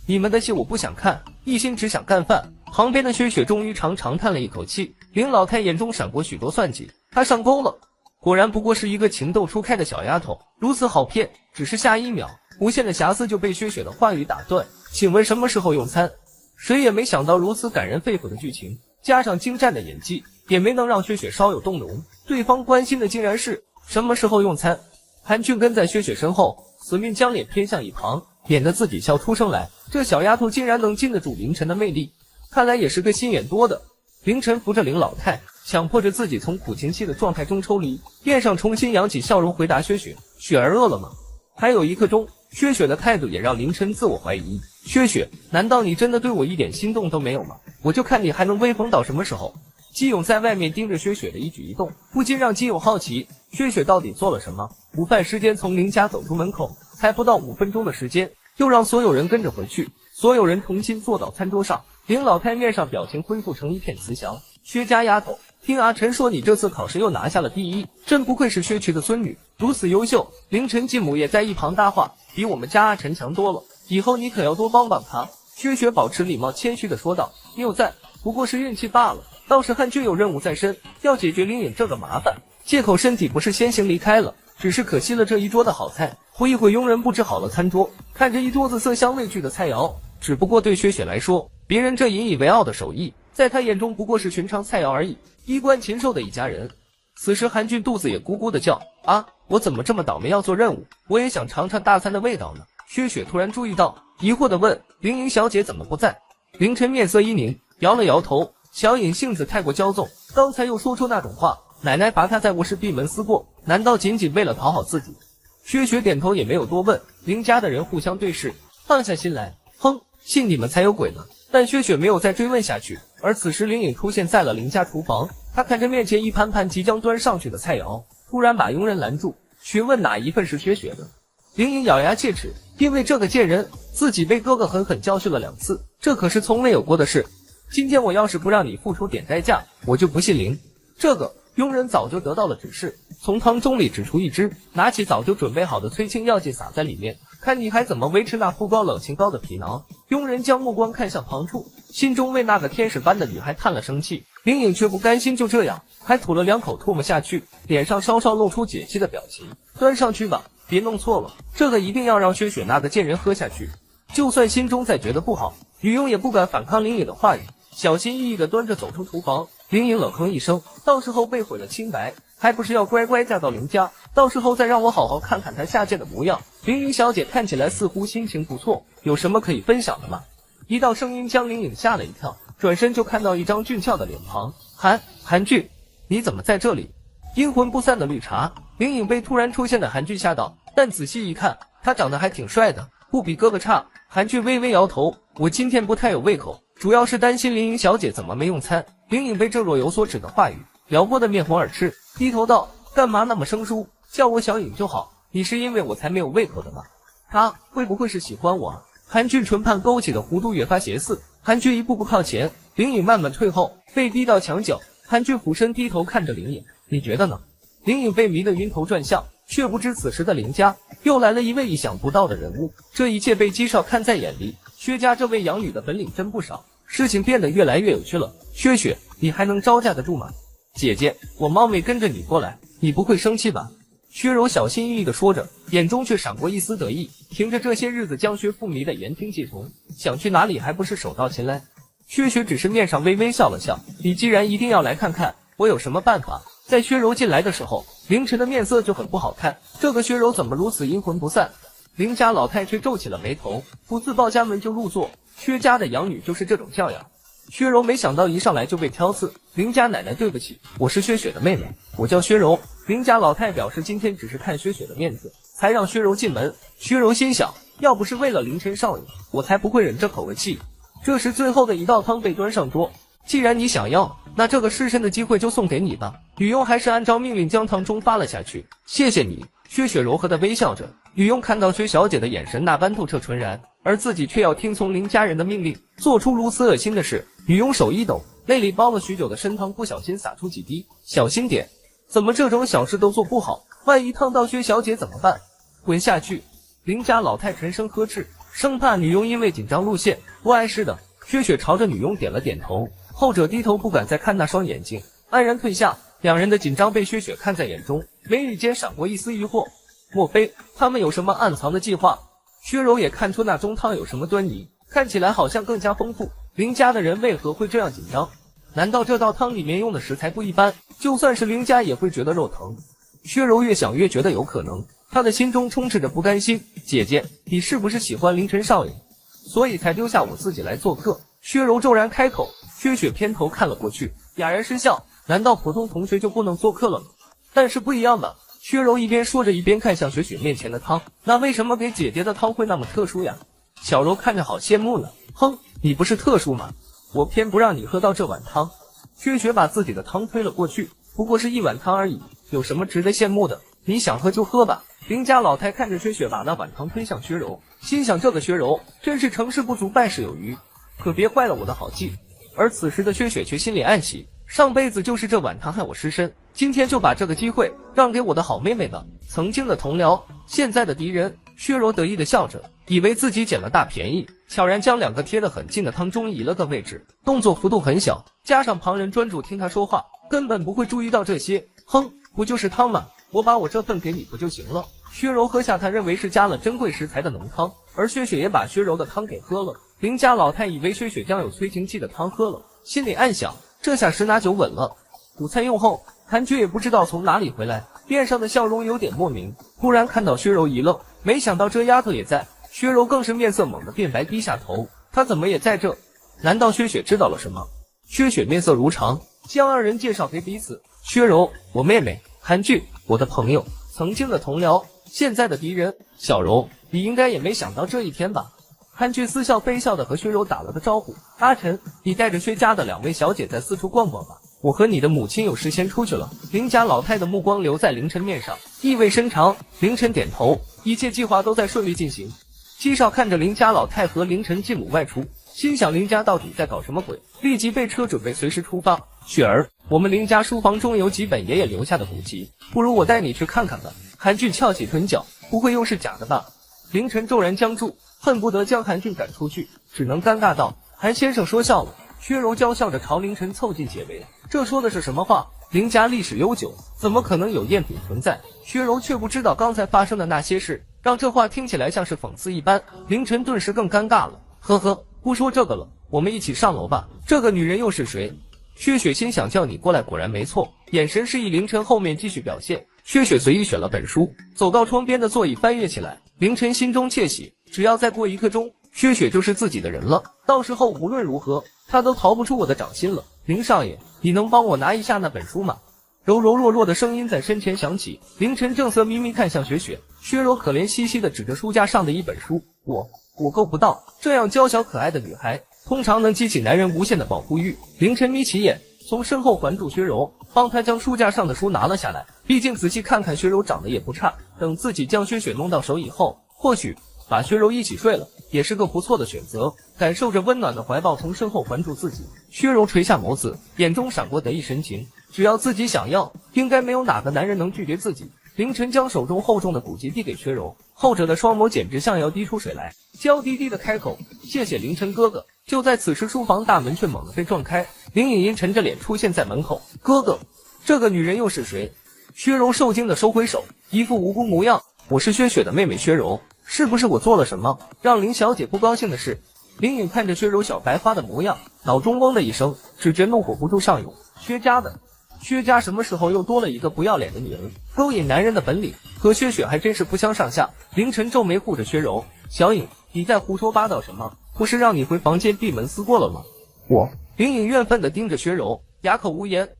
你们的戏我不想看，一心只想干饭。旁边的薛雪终于长叹了一口气，林老太眼中闪过许多算计，她上钩了。果然不过是一个情窦初开的小丫头，如此好骗。只是下一秒，无限的遐思就被薛雪的话语打断。请问什么时候用餐？谁也没想到如此感人肺腑的剧情，加上精湛的演技，也没能让薛雪稍有动容。对方关心的竟然是什么时候用餐。韩俊跟在薛雪身后，死命将脸偏向一旁，免得自己笑出声来。这小丫头竟然能禁得住凌晨的魅力，看来也是个心眼多的。凌晨扶着林老太，强迫着自己从苦情戏的状态中抽离，面上重新扬起笑容，回答薛雪：雪儿饿了吗？还有1刻钟。薛雪的态度也让凌晨自我怀疑。薛雪，难道你真的对我一点心动都没有吗？我就看你还能威风到什么时候。基勇在外面盯着薛雪的一举一动，不禁让基勇好奇，薛雪到底做了什么。午饭时间从林家走出门口，才不到5分钟的时间，又让所有人跟着回去。所有人同心坐到餐桌上，林老太面上表情恢复成一片慈祥。薛家丫头，听阿晨说你这次考试又拿下了第1，真不愧是薛渠的孙女，如此优秀。凌晨继母也在一旁搭话，比我们家阿晨强多了，以后你可要多帮帮她。薛雪保持礼貌谦虚的说道，你有在，不过是运气罢了，倒是汉俊有任务在身，要解决林颖这个麻烦，借口身体不适先行离开了，只是可惜了这一桌的好菜。不一会佣人布置好了餐桌，看着一桌子色香味俱的菜肴，只不过对薛雪来说，别人这引以为傲的手艺，在他眼中不过是寻常菜肴而已。衣冠禽兽的一家人。此时韩俊肚子也咕咕的叫，啊，我怎么这么倒霉要做任务？我也想尝尝大餐的味道呢。薛雪突然注意到，疑惑的问，林颖小姐怎么不在？凌晨面色一凝，摇了摇头，小颖性子太过骄纵，刚才又说出那种话，奶奶罚她在卧室闭门思过，难道仅仅为了讨好自己？薛雪点头也没有多问。林家的人互相对视，放下心来，哼，信你们才有鬼呢。但薛雪没有再追问下去，而此时林颖出现在了林家厨房，她看着面前一盘盘即将端上去的菜肴，突然把佣人拦住，询问哪一份是薛雪的。林颖咬牙切齿，因为这个贱人，自己被哥哥狠狠教训了2次，这可是从未有过的事。今天我要是不让你付出点代价，我就不信灵。这个佣人早就得到了指示，从汤盅里指出一支，拿起早就准备好的催情药剂撒在里面，看你还怎么维持那副高冷清高的皮囊。佣人将目光看向旁处，心中为那个天使般的女孩叹了生气。林颖却不甘心就这样，还吐了2口唾沫下去，脸上稍稍露出解气的表情。端上去吧，别弄错了，这个一定要让薛雪那个贱人喝下去。就算心中再觉得不好，女佣也不敢反抗林颖的话语，小心翼翼地端着走出厨房。林颖冷哼一声，到时候被毁了清白，还不是要乖乖嫁到林家，到时候再让我好好看看她下贱的模样。林颖小姐看起来似乎心情不错，有什么可以分享的吗？一道声音将林颖吓了一跳，转身就看到一张俊俏的脸庞。韩俊，你怎么在这里？阴魂不散的绿茶。林颖被突然出现的韩俊吓到，但仔细一看，他长得还挺帅的，不比哥哥差。韩俊微微摇头，我今天不太有胃口，主要是担心林颖小姐怎么没用餐。林颖被这若有所指的话语撩拨得面红耳赤，低头道，干嘛那么生疏，叫我小颖就好，你是因为我才没有胃口的吗？他会不会是喜欢我啊？韩俊唇畔勾起的弧度越发邪肆，韩俊一步步靠前，林颖慢慢退后，被逼到墙角。韩俊俯身低头看着林颖，你觉得呢？林颖被迷得晕头转向，却不知此时的林家又来了一位意想不到的人物。这一切被姬少看在眼里，薛家这位养女的本领真不少。事情变得越来越有趣了，薛雪，你还能招架得住吗？姐姐，我冒昧跟着你过来，你不会生气吧？薛柔小心翼翼地说着，眼中却闪过一丝得意，凭着这些日子将薛父迷得言听计从，想去哪里还不是手到擒来。薛雪只是面上微微笑了笑，你既然一定要来看看，我有什么办法？在薛柔进来的时候，凌晨的面色就很不好看，这个薛柔怎么如此阴魂不散？林家老太却皱起了眉头，不自报家门就入座，薛家的养女就是这种教养。薛柔没想到一上来就被挑刺，林家奶奶对不起，我是薛雪的妹妹，我叫薛柔。林家老太表示今天只是看薛雪的面子，才让薛柔进门。薛柔心想，要不是为了凌晨少爷，我才不会忍这口恶气。这时最后的一道汤被端上桌，既然你想要，那这个失身的机会就送给你吧。女佣还是按照命令将汤中发了下去。谢谢你。薛雪柔和的微笑着，女佣看到薛小姐的眼神那般透彻纯然，而自己却要听从林家人的命令，做出如此恶心的事。女佣手一抖，内里煲了许久的参汤不小心洒出几滴，小心点，怎么这种小事都做不好，万一烫到薛小姐怎么办？滚下去！林家老太沉声呵斥，生怕女佣因为紧张露馅，不碍事的。薛雪朝着女佣点了点头，后者低头不敢再看那双眼睛，安然退下。两人的紧张被薛雪看在眼中，眉宇间闪过一丝疑惑，莫非他们有什么暗藏的计划？薛柔也看出那中汤有什么端倪，看起来好像更加丰富。林家的人为何会这样紧张？难道这道汤里面用的食材不一般？就算是林家也会觉得肉疼。薛柔越想越觉得有可能，她的心中充斥着不甘心。姐姐，你是不是喜欢凌晨少爷，所以才丢下我自己来做客？薛柔骤然开口。薛雪偏头看了过去，哑然失笑。难道普通同学就不能做客了吗？但是不一样吧。薛柔一边说着，一边看向雪雪面前的汤。那为什么给姐姐的汤会那么特殊呀？小柔看着好羡慕呢。哼，你不是特殊吗？我偏不让你喝到这碗汤。薛雪把自己的汤推了过去，不过是一碗汤而已，有什么值得羡慕的？你想喝就喝吧。林家老太看着薛雪把那碗汤推向薛柔，心想这个薛柔真是成事不足败事有余，可别坏了我的好计。而此时的薛雪却心里暗喜，上辈子就是这碗汤害我失身，今天就把这个机会让给我的好妹妹吧。曾经的同僚，现在的敌人。薛柔得意的笑着，以为自己捡了大便宜，悄然将两个贴得很近的汤中移了个位置，动作幅度很小，加上旁人专注听他说话，根本不会注意到这些。哼，不就是汤吗？我把我这份给你不就行了？薛柔喝下他认为是加了珍贵食材的浓汤，而薛雪也把薛柔的汤给喝了。林家老太以为薛雪将有催情剂的汤喝了，心里暗想，这下十拿九稳了。午餐用后，韩菊也不知道从哪里回来，脸上的笑容有点莫名，突然看到薛柔一愣，没想到这丫头也在。薛柔更是面色猛地变白，低下头，她怎么也在这？难道薛雪知道了什么？薛雪面色如常，将二人介绍给彼此。薛柔，我妹妹；韩菊，我的朋友，曾经的同僚，现在的敌人。小柔，你应该也没想到这一天吧？韩菊似笑非笑的和薛柔打了个招呼。阿晨，你带着薛家的两位小姐再四处逛逛吧，我和你的母亲有事先出去了。林家老太的目光留在凌晨面上，意味深长。凌晨点头，一切计划都在顺利进行。七少看着林家老太和凌晨继母外出，心想林家到底在搞什么鬼，立即备车准备随时出发。雪儿，我们林家书房中有几本爷爷留下的古籍，不如我带你去看看吧。韩俊翘起臀角，不会又是假的吧？凌晨骤然僵住，恨不得将韩俊赶出去，只能尴尬道：韩先生说笑了。薛柔娇笑着朝凌晨凑近解围，这说的是什么话？林家历史悠久，怎么可能有赝品存在？薛柔却不知道刚才发生的那些事，让这话听起来像是讽刺一般。凌晨顿时更尴尬了，呵呵，不说这个了，我们一起上楼吧。这个女人又是谁？薛雪心想叫你过来果然没错，眼神示意凌晨后面继续表现。薛雪随意选了本书，走到窗边的座椅翻阅起来。凌晨心中窃喜，只要再过1刻钟，薛雪就是自己的人了，到时候无论如何他都逃不出我的掌心了。林少爷，你能帮我拿一下那本书吗？柔柔弱弱的声音在身前响起。凌晨正色眯眯看向雪雪，薛柔可怜兮兮地指着书架上的一本书，我够不到。这样娇小可爱的女孩通常能激起男人无限的保护欲。凌晨眯起眼，从身后环住薛柔，帮她将书架上的书拿了下来。毕竟仔细看看，薛柔长得也不差，等自己将薛雪弄到手以后，或许把薛柔一起睡了也是个不错的选择。感受着温暖的怀抱从身后环住自己，薛柔垂下眸子，眼中闪过得意神情。只要自己想要，应该没有哪个男人能拒绝自己。凌晨将手中厚重的古籍递给薛柔，后者的双眸简直像要滴出水来，娇滴滴的开口：谢谢凌晨哥哥。就在此时，书房大门却猛地被撞开，林隐阴沉着脸出现在门口。哥哥，这个女人又是谁？薛柔受惊的收回手，一副无辜模样。我是薛雪的妹妹薛柔，是不是我做了什么让林小姐不高兴的事？林隐看着薛柔小白花的模样，脑中嗡的一声，只觉怒火不住上涌。薛家什么时候又多了一个不要脸的女人？勾引男人的本领和薛雪还真是不相上下。凌晨皱眉护着薛柔，小隐，你在胡说八道什么？不是让你回房间闭门思过了吗？林隐怨愤地盯着薛柔，哑口无言。